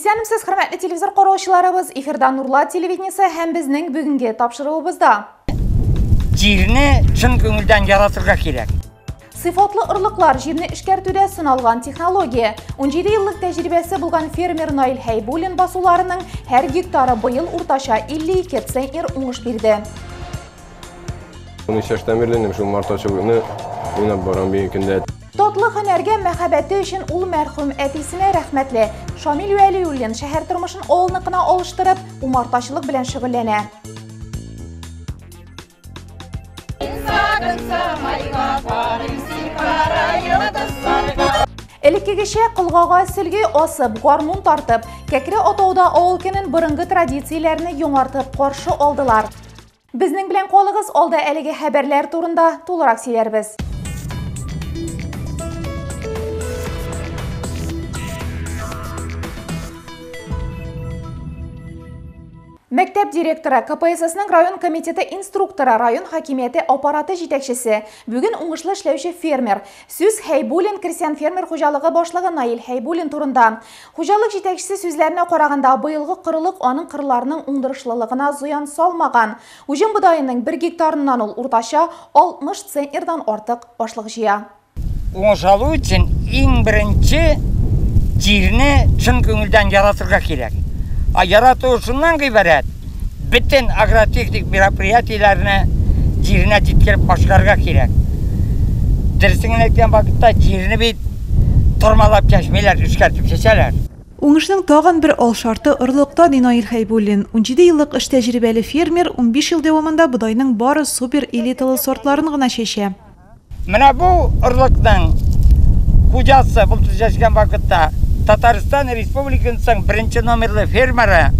Исәнемсез, хөрмәтле телевизор караучыларыбыз, эфирда Нурлат телевидениесе һәм безнең бүгенге тапшыруыбызда. Җирне чын күңелдән яратырга кирәк. Сыйфатлы орлыклар җирне эшкәртүдә сыналган технология. 17 еллык тәҗрибәсе булган фермер Наил Хәйбуллин басуларының һәр гектары быел уртача 52 центнер уңыш бирде. Татлы һөнәргә мәхәббәте өчен ул мәрхүм әтисенә рәхмәтле. Шамил Вәлиуллин шәһәр тормышын авылныкына алыштырып, умартачылык белән шөгыльләнә. Элеккегечә кылгага сөлге асып, гармун тартып, кәкре атауда авыл көнен борынгы традицияләрне яңартып каршы алдылар. Безнең белән калыгыз, алда әлеге хәбәрләр турында тулырак сөйләрбез. Мәктәп директоры, КПССның район комитеты инструкторы, район хакимияте аппараты җитәкчесе, бүген уңышлы эшләүче фермер. Сүз Хәйбуллин крестьян фермер хуҗалыгы башлыгы Наил Хәйбуллин турында. Хуҗалык җитәкчесе сүзләренә караганда, быелгы кырылык аның кырларының уңдырышлылыгына зыян салмаган. Уҗым будайының 1 гектарыннан ул уртача 60 центнердан артык ашлык җыя. Уңыш алу өчен иң беренче җирне чын күңелдән яратырга кирәк. Яратушуннан гыйбарәт бөтен агротехник мероприятиеләрне җиренә җиткереп башкарырга кирәк. Дөресен әйткән вакытта җирне бит тормалап чәчмәйләр, эшкәртеп чәчәләр. Уңышның тагын бер ал шарты орлыкта ди Наил Хәйбуллин. 17 еллык эш тәҗрибәле фермер 15 ел дәвамында будайның бары супер элиталы сортларын гына чәчә. Менә бу орлыкның хуҗасы бу чәчкән вакытта Татарстан Республикасының беренче номерлы фермеры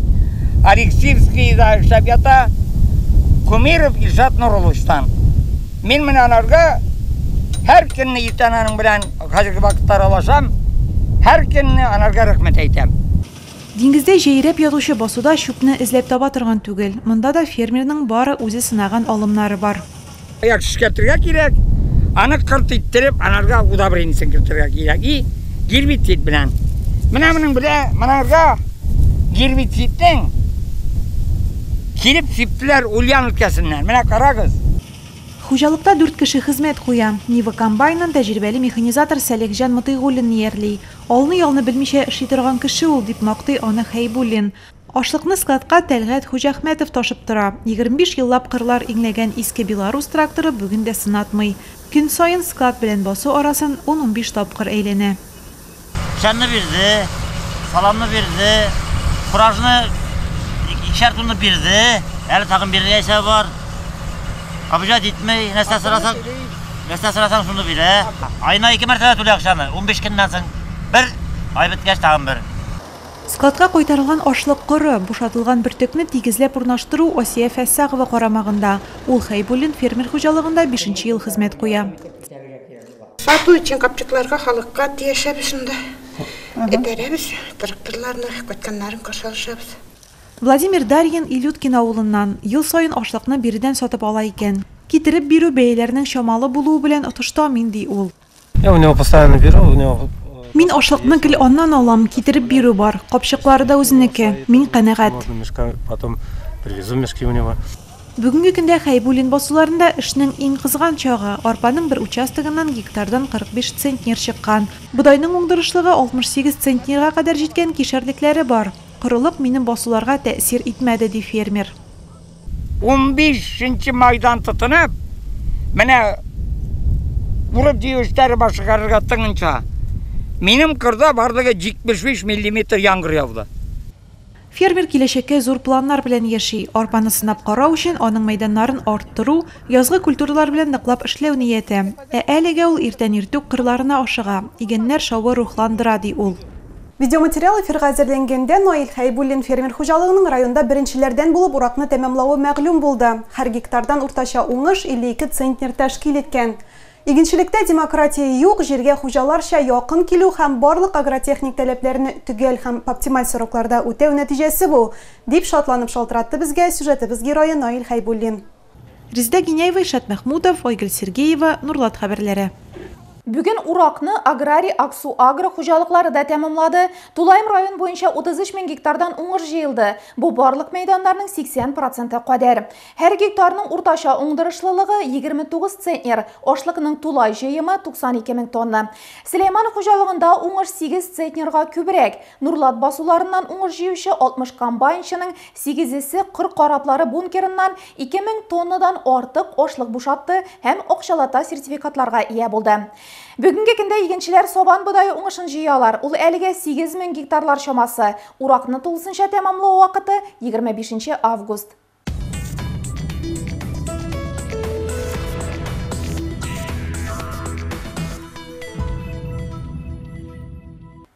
Алексеевскийда эшләп ята Кумиров Илшат Нуруловичтан. Мин менә аларга һәр көнне иртән аның белән хәзерге вакытта аралашам, һәр көнне аларга рәхмәт әйтәм. Диңгездә җәйрәп ятучы басуда чүпне эзләп таба торган түгел. Монда да фермерның бары үзе сынаган алымнары бар. Аяк эшкәртергә кирәк, аны кырт иттереп, аларга удобрениесен кертергә кирәк. И гербицид белән. Менә моның белән монарга гербицидтың килеп сиптеләр ульян өлкәсеннән. Менә карагыз. Хуҗалыкта 4 кеше хезмәт куя. Нива комбайнын тәҗрибәле механизатор Сәлихҗан Мытыйгуллин ниярлый. Алны-ялны белмичә эшли торган кеше ул дип мактый аны Хәйбуллин. Ашлыкны складка Тәлгать Хуҗахмәтов ташып тора. 25 еллап кырлар иңләгән иске Беларус тракторы бүген дә сынатмый. Көн сайын склад белән басу арасын 10-15 тапкыр әйләнә. Şenli birdi, salamlı birdi, kurajını ikişer tunlu birdi, eli takım birdi ise var. Abuca ditmeyi, neste sırasan sundu biri. Ayına 2 mertebe tülü akşamı, 15 günden sonra bir, ay bitkeç tağım bir. Складка кайтарылган ашлык коры, бушатылган бөртекне тигезләп урнаштыру Асия Фәссагова карамагында. Ул Хәйбуллин фермер хуҗалыгында 5нче ел хезмәт куя. Сату için капчыкларга халыкка тиешәбез шунда. Этерәбез, тракторларны, көткәннәрен кашалышабыз. Владимир Дарьин Илюткин авылыннан ел сайын ашлыкны биредән сатып ала икән. Китереп бирү бәяләренең чамалы булуы белән отышта мин ди ул. Я у него постоянно беру, у него. Мин ашлыкны гел аннан алам, китереп бирү бар. Капчыклары да үзенеке. Мин канәгать. Потом привезу мешки у него. Бүгенге көндә Хәйбуллин басуларында эшнең иң кызган чагы. Арпаның бер участогыннан гектардан 45 центнер чыккан. Будайның уңдырышлыгы 68 центнерга кадәр җиткән кишәрлекләре бар. Кырылык минем басуларга тәэсир итмәде ди фермер. 15нче майдан тотынып, менә урып диюшләре башкарырга тыңынча. Минем кырда барлыгы 75 мм яңгыр яуды. Фермер киләчәккә зур планнар белән яши. Арпаны сынап карау өчен аның мәйданнарын арттыру, язгы культуралар белән ныклап эшләү нияте. Әлегә ул иртән иртүк кырларына ашыга. Игеннәр шавы рухландыра ди ул. Видеоматериал эфирга әзерләнгәндә Наил Хәйбуллин фермер хуҗалыгының районда беренчеләрдән булып уракны тәмамлавы мәгълүм булды. Һәр гектардан уртача уңыш 52 центнер тәшкил иткән. Игенчелектә демократия юк, җиргә хуҗаларча якын килү һәм барлык агротехник таләпләрне төгәл һәм оптималь срокларда үтәү нәтиҗәсе бу, дип шатланып шалтыратты безгә сюжетыбыз герое Наил Хәйбуллин. Резда Гинеева, Шат Мәхмутов, Ойгөл Сергеева, Нурлат хәбәрләре. Bugün Uraqны Agrari Aksu Agro хуҗалыклары да тәмамлады. Тулайым район буенча 33 мең гектардан уңыр җыелды. Бу барлык мәйданнарның 80% кадәр. Һәр гектарның уртача уңдырышлылыгы 29 центнер, ашлыкның тулай җыемы 92 мең тонна. Сөләйман хуҗалыгында уңыш 8 центнерга күбрәк. Нурлат басуларыннан уңыр җыючы 60 комбайнчының 8-се 40 караплары бункерыннан 2000 тоннадан артык ашлык бушатты һәм акчалата сертификатларга ия булды. Бүгінгі күндә игенчеләр собан бодайы уңышын җыялар. Ул әлегә 8 мең гектарлар чамасы. Уракны тулысынча тәмамлау вакыты 25 август.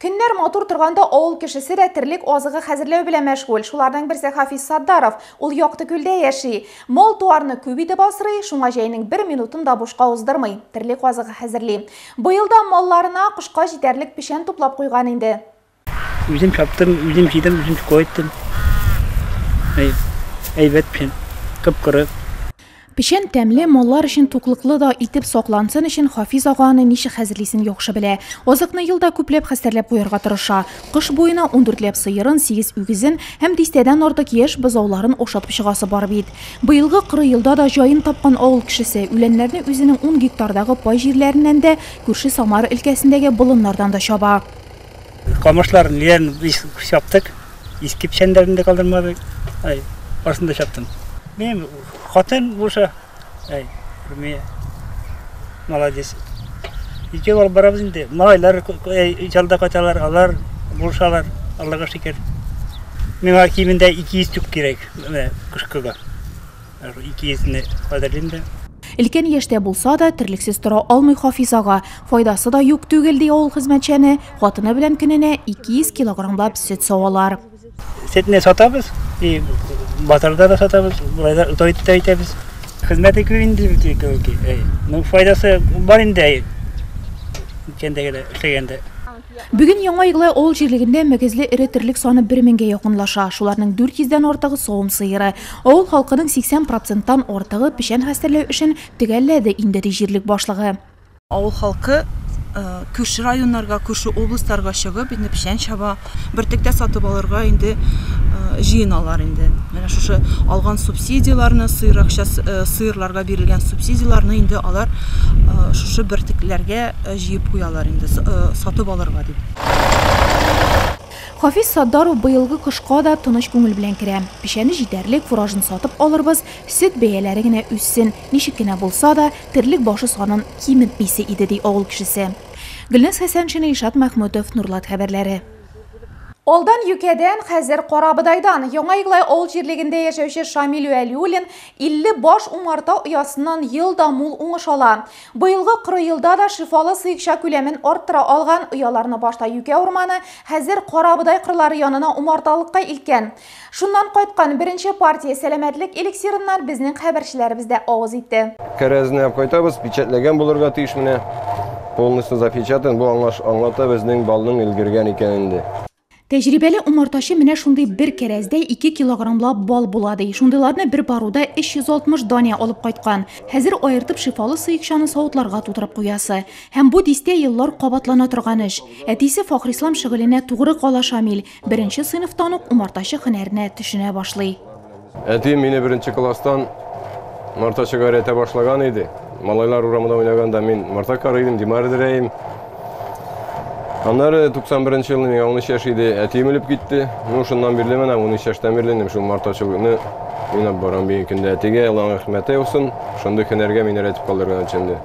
Көннәр матур торганда авыл кешесе дә терлек азыгы хәзерләү белән мәшгуль. Шуларның берсе Хафиз Саддаров. Ул якты күлдә яши. Мал туарны күп итеп асрый, шуңа җәйнең 1 минутын да бушка уздырмый. Терлек азыгы хәзерли. Быел да малларына кышка җитәрлек пешән туплап куйган инде. Үзем чаптым, үзем җыйдым, үзем койдым. Әйбәт пешән, кып-кыры. Пешән тәмле, маллар өчен туклыклы да итеп саклансын өчен Хафиз аганы ничек хәзерлисен яхшы белә. Азыкны елда күпләп хәстәрләп куярга тырыша. Кыш буена 14 ләп сыерын, 8 үгезен һәм дистәдән артык яшь бозауларын ошатып чыгасы бар бит. Быелгы 40 елда да җаен тапкан авыл кешесе үләннәрне үзенең 10 гектардагы пай җирләреннән дә күрше Самар өлкәсендәге болыннардан да чаба. Камышларын ләрен чаптык. Иске пешәннәрне дә калдырмадык. Барсын да чаптым. Мен хатын булса, молодец. Икәү алып барабыз инде. Малайлар җалда кайталар, алар булшалар, Аллага шөкер. Миңа кимендә 200 түк кирәк, кышкыга. 200-не кадерлинде. Илкен яшьтә булса да терлексез тора алмый Хафиз ага. Файдасы да юк түгел ди авыл хезмәтчәне. Хатыны белән көненә 200 килограммлап сөт савалар. Сетне сатабыз, батарда да сатабыз, булайда утайтып әйтәбез. Хезмәте күп инде, ну файдасы бар инде. Кендәгә эшләгәндә. Бүген Яңа Иглай авыл җирлегендә мөгезле эре терлек саны 1000-гә якынлаша. Шуларның 400-дән артыгы савым сыеры. Авыл халкының 80%-тан артыгы пешән хәстәрләү өчен төгәлләде инде җирлек башлыгы. Авыл халкы күрше районнарга, күрше областарга чыгып, инде пешән чаба, бертектә сатып алырга инде җыеналар инде. Менә шушы алган субсидияларны, сыерларга бирелгән субсидияларны инде алар шушы бертекләргә җыеп куялар инде, сатып алырга дип. Хафиз Саддаров быелгы кышка да тыныч күңел белән керә. Пешәне җитәрлек, фуражын сатып алырбыз, сөт бәяләре генә үссен. Ничек кенә булса да, терлек башы санын киметмисе иде ди авыл кешесе. Гөлназ Хәсәншина, Ишат Мәхмүтов, Нурлат хәбәрләре. Алдан Юкәдән, хәзер Карабыдайдан Яңа Иглай авыл җирлегендә яшәүче Шамил Вәлиуллин 50 баш умарта оясыннан елда мул уңыш ала. Быелгы 40 елда да шифалы сыекча күләмен арттыра алган ояларны башта Юкә урманы, хәзер Карабыдай кырлары янына умарталыкка илткән. Шуннан кайткан беренче партия сәламәтлек эликсирыннан безнең хәбәрчеләребез дә авыз итте. Кәрәзне кайтабыз, печатләгән булырга тиеш менә. Полностью запечатан, бу аңлата безнең балның илгергән икән инде. Тәҗрибәле умартачы менә шундый бер кәрәздә 2 килограммлап бал була ди. Шундыйларны бер баруда 360 дания алып кайткан. Хәзер аертып шифалы сыекчаны савытларга тутырып куясы. Һәм бу дистә еллар кабатлана торган эш. Әтисе Фахрислам шөгыленә тугры кала Шамил. Беренче сыйныфтан ук умартачы һөнәренә төшенә башлый. Әти мине беренче класстан мартачыга өйрәтә башлаган иде. Малайлар урамында уйнаганда мин марта карыйдым, димар дирәйм. Аннары 91 елны миңа 13 яшь иде, әтием үлеп китте. Шуннан бирле менә 13 яшьтән бирле шул мартачылыкны уйнап барам бер көндә. Әтигә Аллаһ рәхмәте булсын, шундый һөнәргә мине өйрәтеп калдырган өчен дә.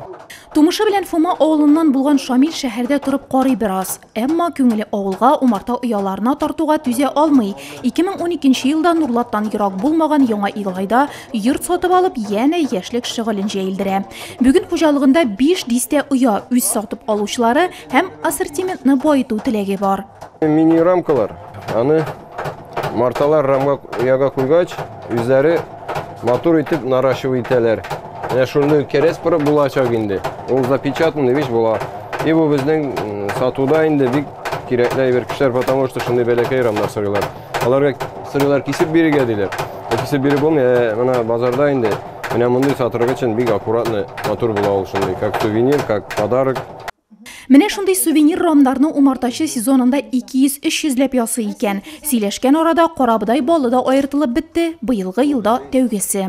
Тумышы белән Фума авылыннан булган Шамил шәһәрдә турып карый бераз. Әмма күңеле авылга, умарта ояларына тартуга түзә алмый. 2012 елда Нурлаттан ерак булмаган Яңа Иглайда йорт сатып алып, янә яшьлек шөгылен җәелдерә. Бүген хуҗалыгында 5 дистә оя үз сатып алучылары һәм ассортиментны байыту теләге бар. Мини рамкалар. Аны марталар рамга уяга куйгач, үзләре матур итеп наращивый итәләр. Менә шуны кәрәс пырып булачак инде. Ул запечатанный вещь була. И бу безнең сатуда инде бик кирәкле бер кешеләр, потому что шундый бәләкәй рамнар сырылар. Аларга сырылар кисеп бирергә диләр. Кисеп биреп булмый, менә базарда инде менә мондый сатырга өчен бик аккуратны, матур була ул шундый, как сувенир, как подарок. Менә шундый сувенир ромнарны умартачы сезонында 200-300 ясый икән. Сөйләшкән арада карабыдай балы да аертылып бетте, быелгы елда тәүгесе.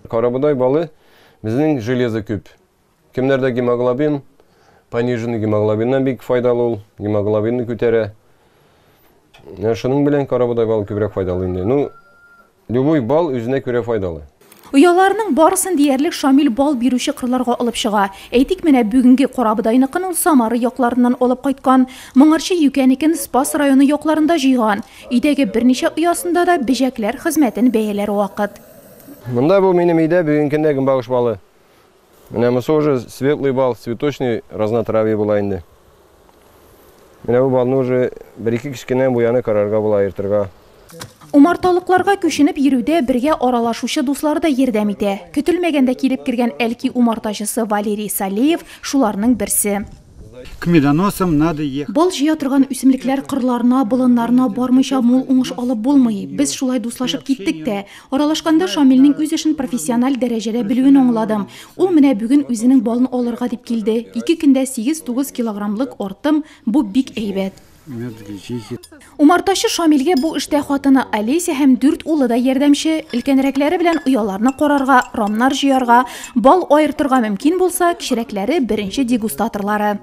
Карабыдай балы безнең железо күп. Кемнәрдә гемоглобин, пониженный гемоглобиннан бик файдалы ул, гемоглобинны күтәрә. Шуның белән карабыдай балы күбрәк файдалы инде. Любой бал үзенә күрә файдалы. Уяларның барысын диярлек Шамил бал бирүче кырларга алып чыга. Әйтик, менә бүгенге карабыдайныкын ул Самары якларыннан алып кайткан, моңарчы Юкәнекен Спас районы якларында җыйган. Өйдәге берничә оясында да бежәкләр хезмәтен бәяләр вакыт. Монда бу минем өйдә бүгенге багыш балы. Менә мосы уже светлый бал, цветочный, разнотравье була инде. Менә бу балны уже бер-ике кичкенә буяны карарга була ертырга. Умарталыкларга күченеп йөрүдә бергә аралашучы дуслары да ярдәм итә. Көтелмәгәндә килеп кергән Әлки умартачысы Валерий Салеев шуларның берсе. К медоносам надо ехать. Бал җыя торган үсемлекләр кырларына, болыннарына бармыйча мул уңыш алып булмый. Без шулай дуслашып киттек тә. Аралашканда Шамилнең үз эшен профессиональ дәрәҗәдә белүен аңладым. Ул менә бүген үзенең балын алырга дип килде. 2 көндә 8-9 килограммлык артым. Бу бик әйбәт. Умартачы Шамилгә бу эштә хатыны Алеся һәм 4 улы да ярдәмче. Өлкәнрәкләре белән уяларны карарга, ромнар җыярга, бал аертырга мөмкин булса, кичерәкләре беренче дегустаторлары.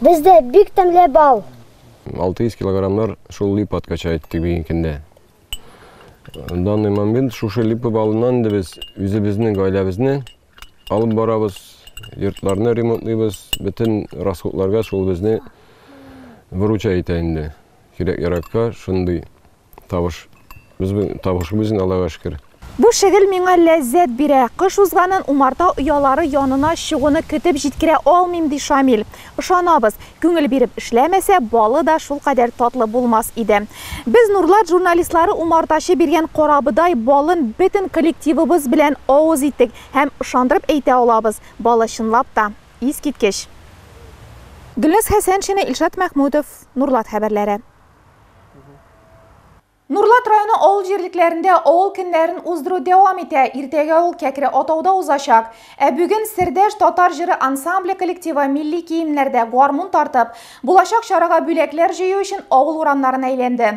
Бездә бик тәмле бал. 600 килограммнар шул лип откача иттек бүгенкендә. Данный момент шушы липы балынан да без үзебезнең гаиләбезне алып барабыз, йортларны ремонтлыйбыз, бөтен расходларга шул безне выруча итә инде. Кирәк-яракка шундый табыш. Табышыбызны Аллага шөкер. Бу шөгыль миңа ләззәт бирә. Кыш узганын умарта оялары янына чыгуны көтеп җиткерә алмыйм ди Шамил. Ышанабыз, күңел биреп эшләмәсә, балы да шул кадәр татлы булмас иде. Без Нурлат журналистлары умартачы биргән карабыдай балын бөтен коллективыбыз белән авыз иттек һәм ышандырып әйтә алабыз. Балы чынлап та искиткеч. Гөлназ Хәсәншина, Илшат Мәхмүдов, Нурлат хәбәрләре. Нурлат районы авыл җирлекләрендә авыл көннәрен уздыру дәвам итә. Иртәгә ул Кәкре атауда узачак. Бүген Сердәш татар җыры ансамбле коллективы милли киемнәрдә гармун тартып, булачак чарага бүләкләр җыю өчен авыл урамнарын әйләнде.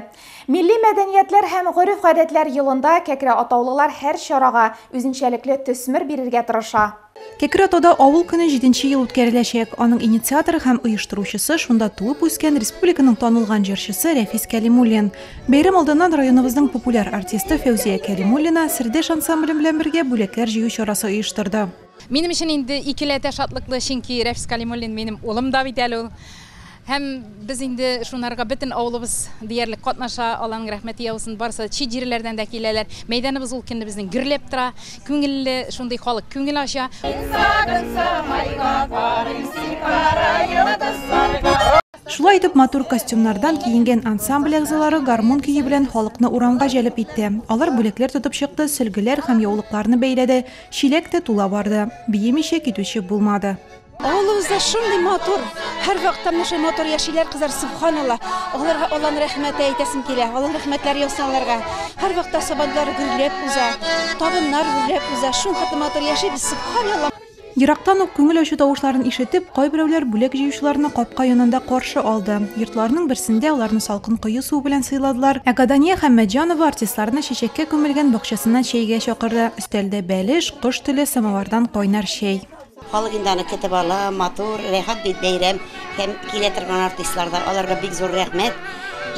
Милли мәдәниятләр һәм гореф-гадәтләр елында Кәкре атаулылар һәр чарага үзенчәлекле төсмер бирергә тырыша. Кәкре атада авыл көне 7нче ел үткәреләчәк. Аның инициаторы һәм оештыручысы шунда туып үскән республиканың танылган җырчысы Рәфис Кәлимуллин. Бәйрәм алдыннан районыбызның популяр артисты Фәүзия Кәлимуллина Сердәш ансамбле белән бергә бүләкләр җыю чарасы оештырды. Минем өчен инде икеләтә шатлыклы, чөнки Рәфис Кәлимуллин минем улым да бит әле ул. Һәм без инде шунарга бөтен авылыбыз диярлек катнаша, Алланың рәхмәте яусын, барысы чит җирләрдән дә киләләр. Мәйданыбыз ул көнне безнең гөрләп тора, күңелле, шундый халык күңел ача. Шулай итеп матур костюмнардан киенгән ансамбль әгъзалары гармун көе белән халыкны урамга җәлеп итте. Алар бүләкләр тотып чыкты, сөлгеләр һәм яулыкларны бәйләде, чиләк тә тула барды. Биемичә китүче булмады. Авылыбызда шундый матур, һәр вакытта шундый матур яшиләр, кызлар, субханалла. Аларга Алланың рәхмәте әйтәсем килә. Алланың рәхмәтләре яусын аларга. Һәр вакытта сабанлар гөрләп уза, табыннар гөрләп уза. Шундый матур яшибез, субханалла. Ерактан ук күңел ачу тавышларын ишетеп, кайберәүләр бүләк җыючыларны капка янында каршы алды. Йортларның берсендә аларны салкын кое су белән сыйладылар. Гадания Хәммәҗанова артистларны чәчәккә күмелгән бакчасыннан чәйгә чакырды. Өстәлдә бәлеш, кош теле, самовардан кайнар чәй. Халык инде аны көтеп ала, матур, рәхәт бит бәйрәм һәм килә торган артистларга аларга бик зур рәхмәт.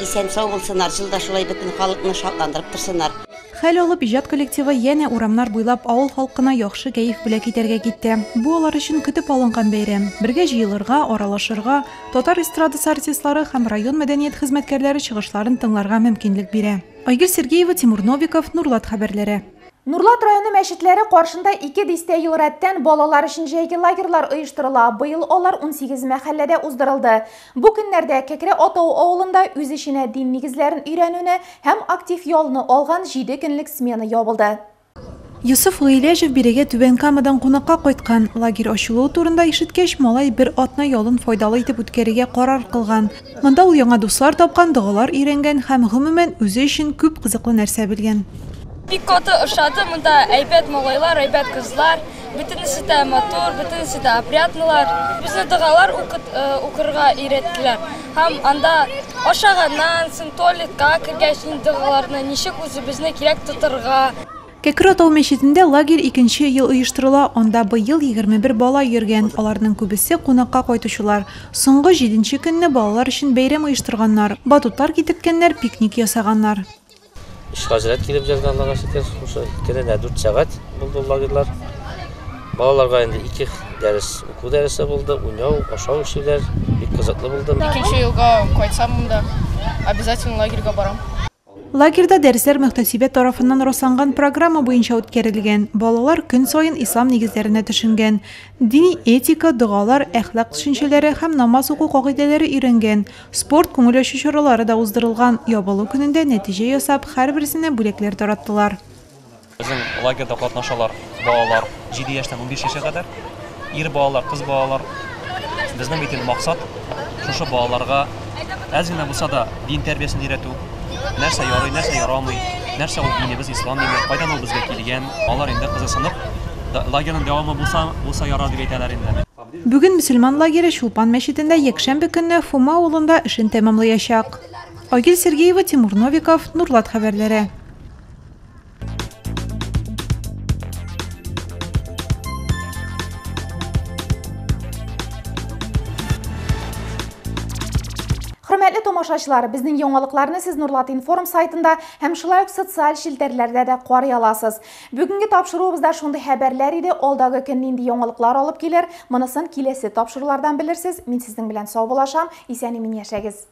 Исән сау булсыннар, җылда шулай бөтен халыкны шатландырып торсыннар. Хәл алып иҗат коллективы янә урамнар буйлап авыл халкына яхшы кәеф бүләк итәргә китте. Бу алар өчен көтеп алынган бәйрәм. Бергә җыелырга, аралашырга, татар эстрадасы артистлары һәм район мәдәният хезмәткәрләре чыгышларын тыңларга мөмкинлек бирә. Айгөл Сергеева, Тимур Новиков, Нурлат хәбәрләре. Нурлат районы мәчетләре каршында 2 дистә ел рәттән балалар өчен җәйге лагерьлар оештырыла. Быел алар 18 мәхәлләдә уздырылды. Бу көннәрдә Кәкре Атау авылында үз эшенә дин нигезләрен өйрәнүне һәм актив ялны алган 7 көнлек смена ябылды. Юсуф Гыйләҗев бирегә Түбән Камадан кунакка кайткан. Лагерь ачылуы турында ишеткәч, малай бер атна ялын файдалы итеп үткәрергә карар кылган. Монда ул яңа дуслар тапкан, дугалар өйрәнгән һәм гомумән үзе өчен күп кызыклы нәрсә белгән. Бик каты ошады, монда әйбәт малайлар, әйбәт кызлар, Bütünüsü de motor, bütünüsü de опрятныйлар. Bizni dağlar укырга үйреттілер. Hem анда aşağıdan tualetka kirgəşin dağlarına nişik özümüzne kirek tuturga. Кекротау мәчетендә лагерь 2нче ел оештырыла, анда быел 21 бала йөргән. Аларның күбесе кунакка кайтучылар. Соңгы 7нче көнне балалар өчен бәйрәм оештырганнар. Батутлар китерткәннәр, пикник ясаганнар. Хәзрәт килеп җырганларга шикәр, ошо 2-4 сәгать булды лагерьлар. Балаларга инде 2 дәрес, уку дәресе булды, уйнау, ашау эшләр, бик кызыклы булды. 2нче елга кайтсам да обязательно лагерьга барам. Лагерьда дәресләр мөхтәсибәт тарафыннан расланган программа буенча үткәрелгән. Балалар көн саен ислам нигезләренә төшенгән. Дини этика, дугалар, әхлак төшенчәләре һәм намаз уку кагыйдәләре өйрәнгән. Спорт күңел ачу чаралары да уздырылган. Ябылу көнендә нәтиҗә ясап, һәрберсенә бүләкләр тараттылар. Безнең лагерьда катнашалар балалар 7 яшьтән 15 яшькә кадәр. Ир балалар, кыз балалар. Безнең бит максат шушы балаларга әз генә булса да дин тәрбиясен өйрәтү. Нәрсә ярый, нәрсә ярамый, нәрсә ул динебез, ислам дине, кайдан ул безгә килгән. Алар инде кызыксынып, лагерьнең дәвамы булса ярар дип әйтәләр инде. Бүген мөселман лагере Чулпан мәчетендә якшәмбе көнне Фума авылында эшен тәмамлаячак. Айгөл Сергеева, Тимур Новиков, Нурлат хәбәрләре. Hörmətli tomoşaçılar, bizning яңалыкларны siz Nurlat Inform saytında һәм шулай ук социаль шилтәрләрдә дә карый аласыз. Бүгенге тапшыруыбызда шундый хәбәрләр иде, алдагы көн нинди яңалыклар алып килер, монысын киләсе тапшырулардан белерсез. Мин сезнең белән сау булашам, исән-имин яшәгез.